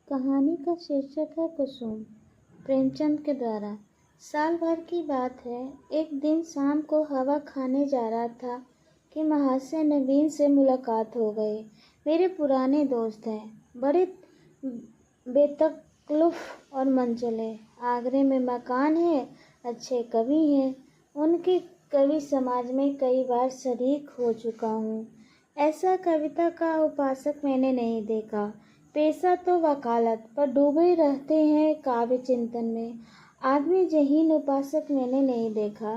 कहानी का शीर्षक है कुसुम। प्रेमचंद के द्वारा। साल भर की बात है। एक दिन शाम को हवा खाने जा रहा था कि महाशय नवीन से मुलाकात हो गई। मेरे पुराने दोस्त हैं, बड़े बेतकल्लुफ़ और मनचले। आगरे में मकान है, अच्छे कवि हैं। उनके कवि समाज में कई बार शरीक हो चुका हूँ। ऐसा कविता का उपासक मैंने नहीं देखा। पेशा तो वकालत, पर डूबे रहते हैं काव्य चिंतन में। आदमी जहीन उपासक मैंने नहीं देखा।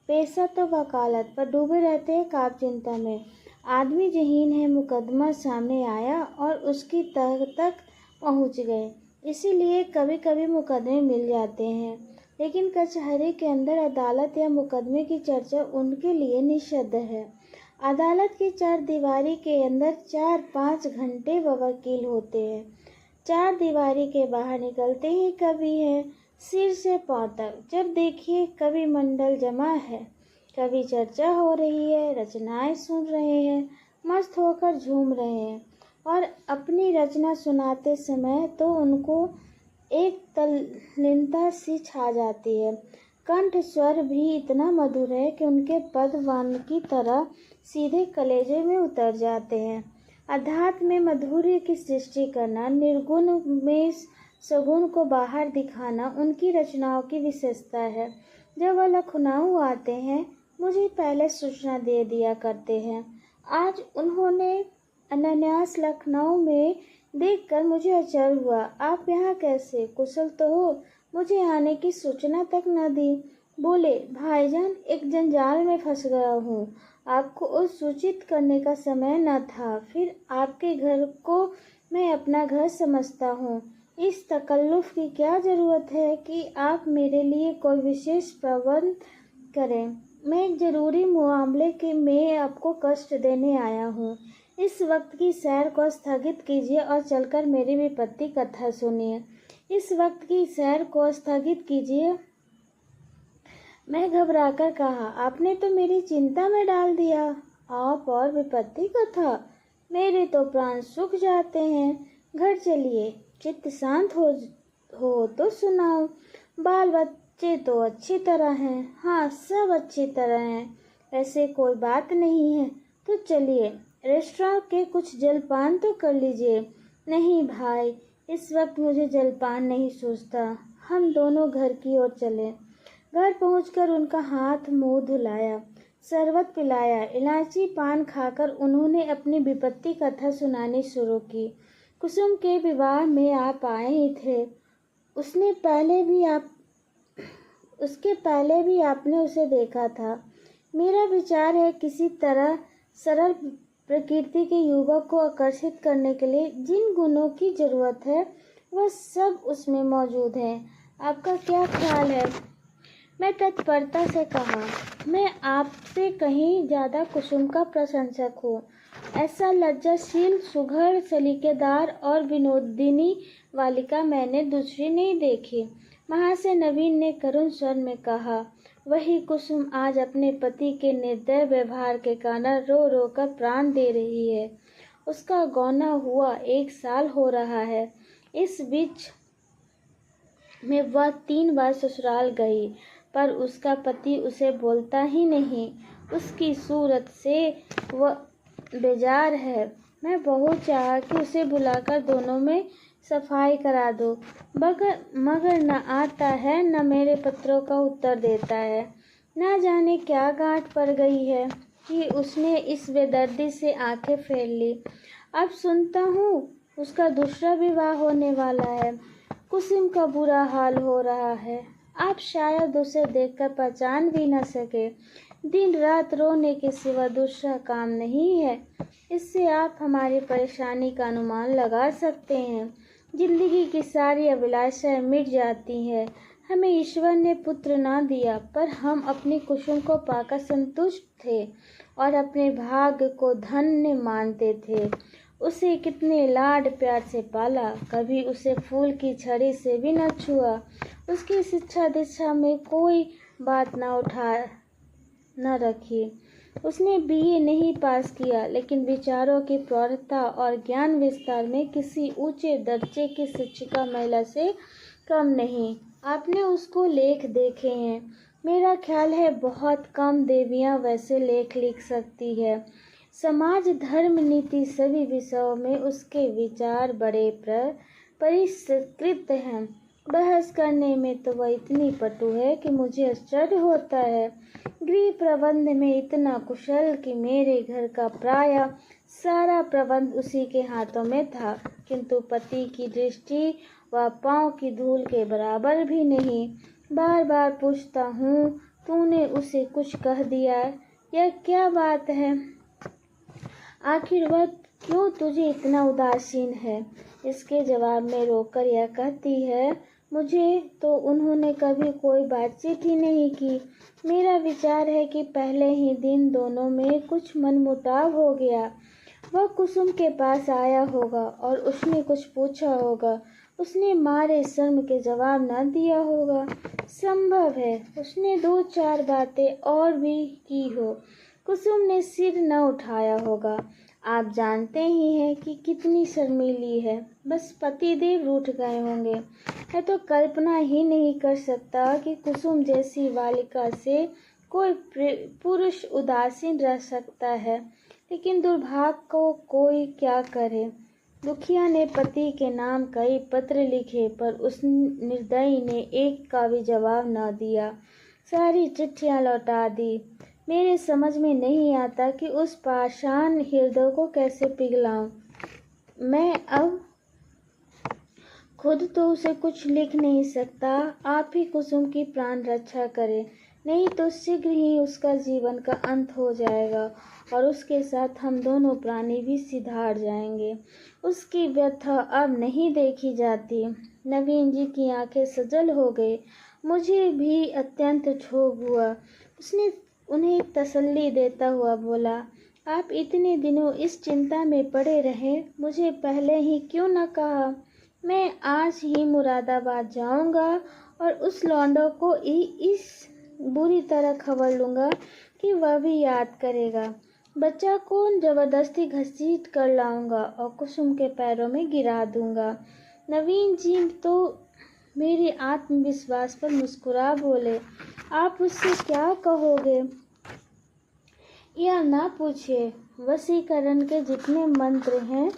पेशा तो वकालत, पर डूबे रहते हैं काव्य चिंतन में। आदमी जहीन है, मुकदमा सामने आया और उसकी तह तक पहुंच गए। इसीलिए कभी कभी मुकदमे मिल जाते हैं, लेकिन कचहरी के अंदर अदालत या मुकदमे की चर्चा उनके लिए निषिद्ध है। अदालत की चार दीवारी के अंदर 4-5 घंटे वकील होते हैं। चार दीवारी के बाहर निकलते ही कवि है, सिर से पांव तक। जब देखिए कवि मंडल जमा है, कवि चर्चा हो रही है, रचनाएं सुन रहे हैं, मस्त होकर झूम रहे हैं। और अपनी रचना सुनाते समय तो उनको एक तल्लीनता सी छा जाती है। कंठ स्वर भी इतना मधुर है कि उनके पद वान की तरह सीधे कलेजे में उतर जाते हैं। अध्यात्म में माधुर्य की सृष्टि करना, निर्गुण में सगुण को बाहर दिखाना उनकी रचनाओं की विशेषता है। जब वह लखनऊ आते हैं, मुझे पहले सूचना दे दिया करते हैं। आज उन्होंने अनायास लखनऊ में देखकर मुझे आश्चर्य हुआ। आप यहाँ कैसे, कुशल तो हो? मुझे आने की सूचना तक न दी। बोले, भाईजान, एक जंजाल में फंस गया हूँ। आपको सूचित करने का समय न था। फिर आपके घर को मैं अपना घर समझता हूँ। इस तकल्लुफ़ की क्या ज़रूरत है कि आप मेरे लिए कोई विशेष प्रबंध करें? मैं एक ज़रूरी मामले के में आपको कष्ट देने आया हूँ। इस वक्त की सैर को स्थगित कीजिए और चलकर मेरी विपत्ति कथा सुनिए। इस वक्त की सैर को स्थगित कीजिए। मैं घबराकर कहा, आपने तो मेरी चिंता में डाल दिया। आप और विपत्ति कथा? मेरे तो प्राण सूख जाते हैं। घर चलिए, चित्त शांत हो तो सुनाओ। बाल बच्चे तो अच्छी तरह हैं। हाँ, सब अच्छी तरह हैं। ऐसे कोई बात नहीं है तो चलिए, रेस्टोरेंट के कुछ जलपान तो कर लीजिए। नहीं भाई, इस वक्त मुझे जलपान नहीं सूझता। हम दोनों घर की ओर चले। घर पहुंचकर उनका हाथ मुंह धुलाया, शरबत पिलाया। इलायची पान खाकर उन्होंने अपनी विपत्ति कथा सुनानी शुरू की। कुसुम के विवाह में आप आए ही थे। उसके पहले भी आपने उसे देखा था। मेरा विचार है, किसी तरह सरल प्रकृति के युवक को आकर्षित करने के लिए जिन गुणों की जरूरत है, वह सब उसमें मौजूद है। आपका क्या ख्याल है? मैं तत्परता से कहा, मैं आपसे कहीं ज़्यादा कुसुम का प्रशंसक हूँ। ऐसा लज्जाशील, सुघड़, सलीकेदार और विनोदिनी बालिका मैंने दूसरी नहीं देखी। महाशय नवीन ने करुण स्वर में कहा। वही कुसुम आज अपने पति के निर्दय व्यवहार के कारण रो रो कर प्राण दे रही है। उसका गौना हुआ 1 साल हो रहा है। इस बीच में वह 3 बार ससुराल गई, पर उसका पति उसे बोलता ही नहीं। उसकी सूरत से वह बेजार है। मैं बहुत चाहा कि उसे बुलाकर दोनों में सफाई करा दो, मगर न आता है, न मेरे पत्रों का उत्तर देता है। ना जाने क्या गांठ पड़ गई है कि उसने इस बेदर्दी से आंखें फेर ली। अब सुनता हूँ उसका दूसरा विवाह होने वाला है। कुसुम का बुरा हाल हो रहा है। आप शायद उसे देखकर पहचान भी न सके। दिन रात रोने के सिवा दूसरा काम नहीं है। इससे आप हमारी परेशानी का अनुमान लगा सकते हैं। जिंदगी की सारी अभिलाषाएं मिट जाती हैं। हमें ईश्वर ने पुत्र ना दिया, पर हम अपनी कुसुम को पाकर संतुष्ट थे और अपने भाग्य को धन्य मानते थे। उसे कितने लाड प्यार से पाला, कभी उसे फूल की छड़ी से भी न छुआ। उसकी शिक्षा दीक्षा में कोई बात न रखी। उसने बीए नहीं पास किया, लेकिन विचारों की प्रौढ़ता और ज्ञान विस्तार में किसी ऊंचे दर्जे की शिक्षिका महिला से कम नहीं। आपने उसको लेख देखे हैं। मेरा ख्याल है बहुत कम देवियां वैसे लेख लिख सकती है। समाज, धर्म, नीति सभी विषयों में उसके विचार बड़े परिष्कृत हैं। बहस करने में तो वह इतनी पटु है कि मुझे आश्चर्य होता है। गृह प्रबंध में इतना कुशल कि मेरे घर का प्राय सारा प्रबंध उसी के हाथों में था, किंतु पति की दृष्टि वह पांव की धूल के बराबर भी नहीं। बार बार पूछता हूँ, तूने उसे कुछ कह दिया? यह क्या बात है? आखिर वह क्यों तुझे इतना उदासीन है? इसके जवाब में रोकर यह कहती है, मुझे तो उन्होंने कभी कोई बातचीत ही नहीं की। मेरा विचार है कि पहले ही दिन दोनों में कुछ मनमुटाव हो गया। वह कुसुम के पास आया होगा और उसने कुछ पूछा होगा। उसने मारे शर्म के जवाब न दिया होगा। संभव है उसने 2-4 बातें और भी की हो। कुसुम ने सिर न उठाया होगा। आप जानते ही हैं कि कितनी शर्मीली है। बस पतिदेव रूठ गए होंगे। मैं तो कल्पना ही नहीं कर सकता कि कुसुम जैसी बालिका से कोई पुरुष उदासीन रह सकता है, लेकिन दुर्भाग्य को कोई क्या करे। दुखिया ने पति के नाम कई पत्र लिखे, पर उस निर्दयी ने एक का भी जवाब न दिया। सारी चिट्ठियां लौटा दी। मेरे समझ में नहीं आता कि उस पाषाण हृदय को कैसे पिघलाऊं। मैं अब खुद तो उसे कुछ लिख नहीं सकता। आप ही कुसुम की प्राण रक्षा करें, नहीं तो शीघ्र ही उसका जीवन का अंत हो जाएगा और उसके साथ हम दोनों प्राणी भी सिधार जाएंगे। उसकी व्यथा अब नहीं देखी जाती। नवीन जी की आंखें सजल हो गई। मुझे भी अत्यंत क्षोभ हुआ। उसने उन्हें तसल्ली देता हुआ बोला, आप इतने दिनों इस चिंता में पड़े रहे, मुझे पहले ही क्यों न कहा? मैं आज ही मुरादाबाद जाऊंगा और उस लौंडो को इस बुरी तरह खबर लूंगा कि वह भी याद करेगा। बच्चा को जबरदस्ती घसीट कर लाऊंगा और कुसुम के पैरों में गिरा दूंगा। नवीन जी तो मेरे आत्मविश्वास पर मुस्कुरा बोले, आप उससे क्या कहोगे? यह ना पूछिए। वशीकरण के जितने मंत्र हैं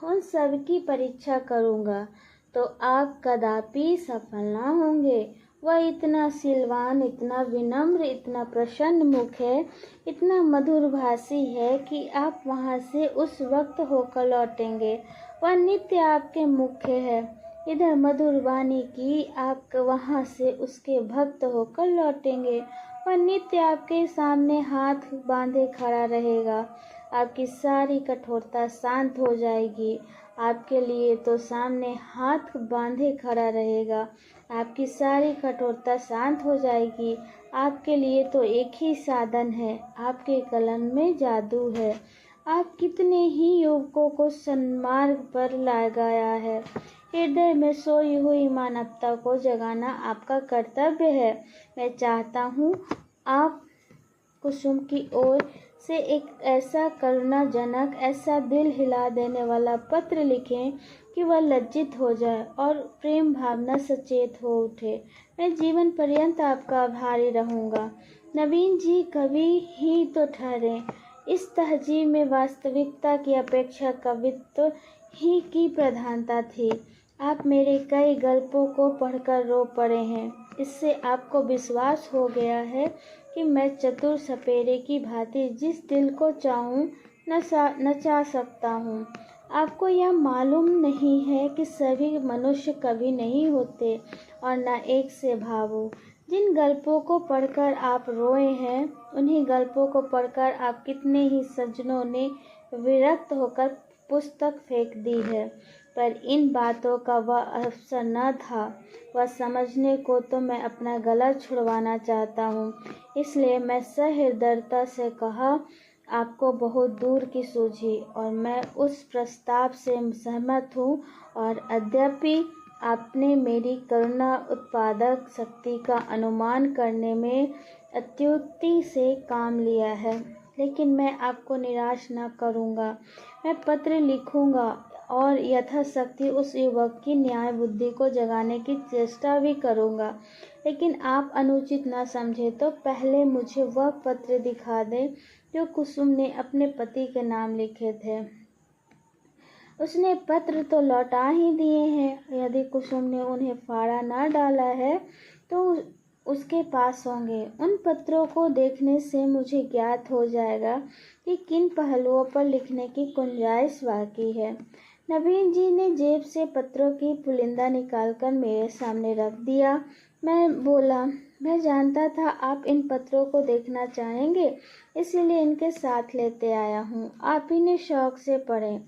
उन सब की परीक्षा करूंगा तो आप कदापि सफल ना होंगे। वह इतना सिलवान, इतना विनम्र, इतना प्रसन्न मुख है, इतना मधुरभाषी है कि आप वहां से उस वक्त होकर लौटेंगे। वह नित्य आपके मुख्य है। इधर मधुर वाणी की, आप वहां से उसके भक्त होकर लौटेंगे। वह नित्य आपके सामने हाथ बांधे खड़ा रहेगा। आपकी सारी कठोरता शांत हो जाएगी। आपके लिए तो सामने हाथ बांधे खड़ा रहेगा। आपकी सारी कठोरता शांत हो जाएगी। आपके लिए तो एक ही साधन है, आपके कलम में जादू है। आप कितने ही युवकों को सन्मार्ग पर लगाया है। हृदय में सोई हुई मानवता को जगाना आपका कर्तव्य है। मैं चाहता हूँ आप कुसुम की ओर से एक ऐसा करुणाजनक, ऐसा दिल हिला देने वाला पत्र लिखें कि वह लज्जित हो जाए और प्रेम भावना सचेत हो उठे। मैं जीवन पर्यंत आपका आभारी रहूंगा। नवीन जी कवि ही तो ठहरे। इस तहजीब में वास्तविकता की अपेक्षा कवित्व ही की प्रधानता थी। आप मेरे कई गल्पों को पढ़कर रो पड़े हैं। इससे आपको विश्वास हो गया है कि मैं चतुर सपेरे की भांति जिस दिल को चाहूं नचा सकता हूँ। आपको यह मालूम नहीं है कि सभी मनुष्य कवि नहीं होते और न एक से भावुक। जिन गल्पों को पढ़कर आप रोए हैं, उन्हीं गल्पों को पढ़कर आप कितने ही सज्जनों ने विरक्त होकर पुस्तक फेंक दी है। पर इन बातों का वह अवसर न था। वह समझने को तो मैं अपना गला छुड़वाना चाहता हूँ। इसलिए मैं सहृदयता से कहा, आपको बहुत दूर की सूझी और मैं उस प्रस्ताव से सहमत हूँ और यद्यपि आपने मेरी करुणा उत्पादक शक्ति का अनुमान करने में अत्युक्ति से काम लिया है, लेकिन मैं आपको निराश न करूँगा। मैं पत्र लिखूँगा और यथाशक्ति उस युवक की न्याय बुद्धि को जगाने की चेष्टा भी करूँगा, लेकिन आप अनुचित न समझे तो पहले मुझे वह पत्र दिखा दें जो कुसुम ने अपने पति के नाम लिखे थे। उसने पत्र तो लौटा ही दिए हैं, यदि कुसुम ने उन्हें फाड़ा न डाला है तो उसके पास होंगे। उन पत्रों को देखने से मुझे ज्ञात हो जाएगा कि किन पहलुओं पर लिखने की गुंजाइश बाकी है। नवीन जी ने जेब से पत्रों की पुलिंदा निकालकर मेरे सामने रख दिया। मैं बोला, मैं जानता था आप इन पत्रों को देखना चाहेंगे, इसीलिए इनके साथ लेते आया हूँ। आप इन्हें शौक से पढ़ें।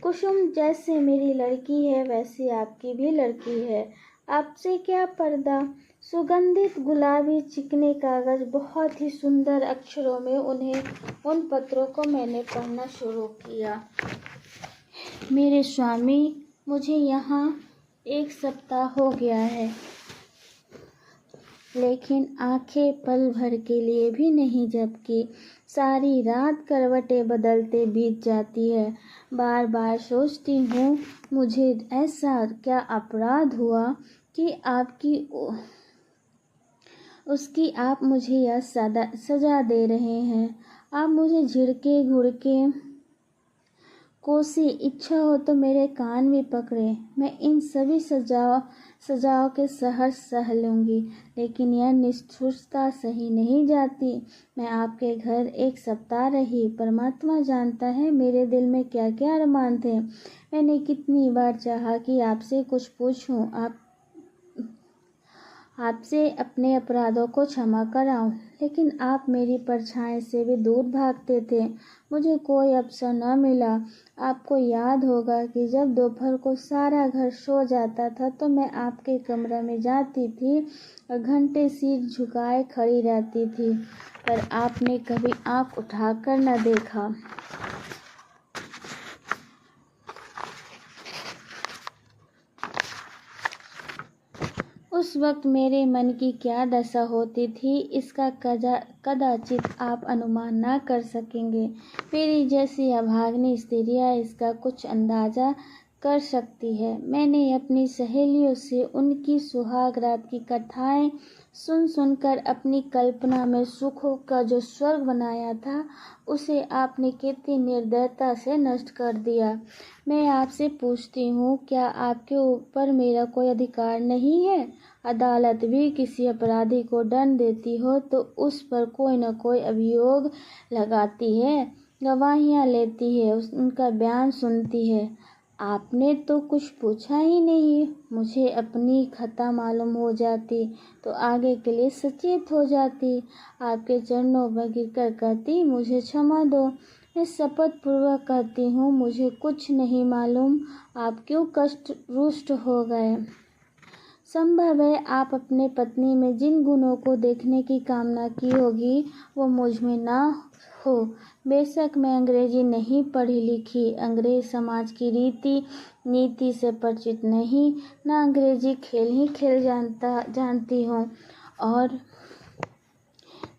कुसुम जैसे मेरी लड़की है वैसी आपकी भी लड़की है, आपसे क्या पर्दा। सुगंधित गुलाबी चिकने कागज बहुत ही सुंदर अक्षरों में उन पत्रों को मैंने पढ़ना शुरू किया। मेरे स्वामी, मुझे यहाँ 1 सप्ताह हो गया है, लेकिन आंखें पल भर के लिए भी नहीं, जबकि सारी रात करवटें बदलते बीत जाती है। बार बार सोचती हूँ, मुझे ऐसा क्या अपराध हुआ कि उसकी आप मुझे यह सजा दे रहे हैं। आप मुझे झिड़के घुड़के कोसी, इच्छा हो तो मेरे कान भी पकड़े। मैं इन सभी सजाओं के सहर्ष सह लूँगी, लेकिन यह निष्ठुरता सही नहीं जाती। मैं आपके घर 1 सप्ताह रही, परमात्मा जानता है मेरे दिल में क्या क्या अरमान थे। मैंने कितनी बार चाहा कि आपसे कुछ पूछूं, आपसे अपने अपराधों को क्षमा कराऊं, लेकिन आप मेरी परछाई से भी दूर भागते थे। मुझे कोई अवसर न मिला। आपको याद होगा कि जब दोपहर को सारा घर सो जाता था तो मैं आपके कमरे में जाती थी और घंटे सिर झुकाए खड़ी रहती थी, पर आपने कभी आंख उठाकर न देखा। उस वक्त मेरे मन की क्या दशा होती थी, इसका कदाचित आप अनुमान न कर सकेंगे। मेरी जैसी अभागिनी स्त्रियां इसका कुछ अंदाजा कर सकती है। मैंने अपनी सहेलियों से उनकी सुहाग रात की कथाएं सुनकर अपनी कल्पना में सुखों का जो स्वर्ग बनाया था, उसे आपने कितनी निर्दयता से नष्ट कर दिया। मैं आपसे पूछती हूँ, क्या आपके ऊपर मेरा कोई अधिकार नहीं है? अदालत भी किसी अपराधी को दंड देती हो तो उस पर कोई न कोई अभियोग लगाती है, गवाहियाँ लेती है, उनका बयान सुनती है। आपने तो कुछ पूछा ही नहीं। मुझे अपनी खता मालूम हो जाती तो आगे के लिए सचेत हो जाती। आपके चरणों पर गिरकर कहती, मुझे क्षमा दो। मैं शपथ पूर्वक कहती हूँ, मुझे कुछ नहीं मालूम आप क्यों रुष्ट हो गए। संभव है आप अपने पत्नी में जिन गुणों को देखने की कामना की होगी वो मुझ में ना हो। बेशक मैं अंग्रेजी नहीं पढ़ी लिखी, अंग्रेज समाज की रीति नीति से परिचित नहीं, ना अंग्रेजी खेल ही खेल जानती हूँ, और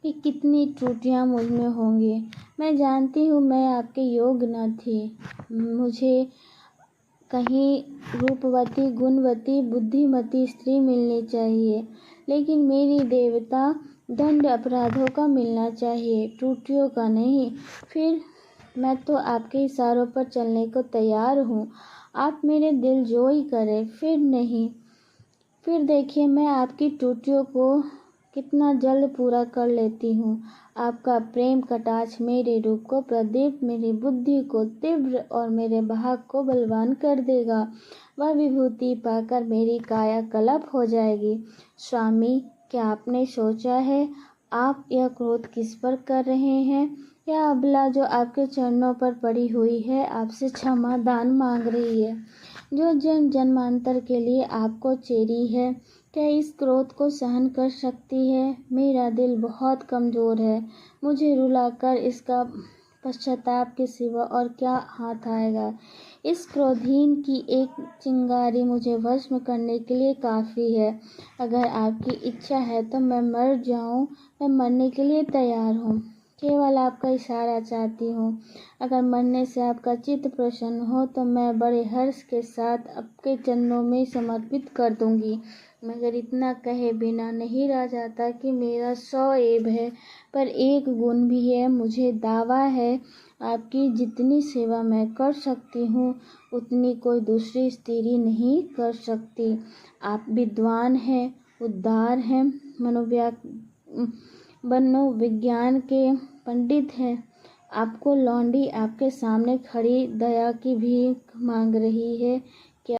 कि कितनी त्रुटियाँ मुझ में होंगी। मैं जानती हूँ मैं आपके योग्य न थी। मुझे कहीं रूपवती, गुणवती, बुद्धिमती स्त्री मिलनी चाहिए, लेकिन मेरी देवता दंड अपराधों का मिलना चाहिए, त्रुटियों का नहीं। फिर मैं तो आपके इशारों पर चलने को तैयार हूँ। आप मेरे दिल जो ही करें, फिर नहीं। फिर देखिए मैं आपकी त्रुटियों को कितना जल्द पूरा कर लेती हूँ। आपका प्रेम कटाक्ष मेरे रूप को प्रदीप, मेरी बुद्धि को तीव्र और मेरे भाग को बलवान कर देगा। वह विभूति पाकर मेरी काया कलप हो जाएगी। स्वामी, क्या आपने सोचा है आप यह क्रोध किस पर कर रहे हैं? यह अबला जो आपके चरणों पर पड़ी हुई है आपसे क्षमा दान मांग रही है, जो जन्म जन्मांतर के लिए आपको चेरी है। क्या इस क्रोध को सहन कर सकती है? मेरा दिल बहुत कमज़ोर है। मुझे रुलाकर इसका पश्चाताप के सिवा और क्या हाथ आएगा। इस क्रोधहीन की एक चिंगारी मुझे भस्म करने के लिए काफ़ी है। अगर आपकी इच्छा है तो मैं मर जाऊं, मैं मरने के लिए तैयार हूँ। केवल आपका इशारा चाहती हूँ। अगर मरने से आपका चित्त प्रसन्न हो तो मैं बड़े हर्ष के साथ आपके चरणों में समर्पित कर दूंगी। मगर इतना कहे बिना नहीं रह जाता कि मेरा 100 ऐब है, पर एक गुण भी है। मुझे दावा है आपकी जितनी सेवा मैं कर सकती हूँ उतनी कोई दूसरी स्त्री नहीं कर सकती। आप विद्वान हैं, उदार हैं, मनोविज्ञान के पंडित हैं। आपको लौंडी आपके सामने खड़ी दया की भीख मांग रही है।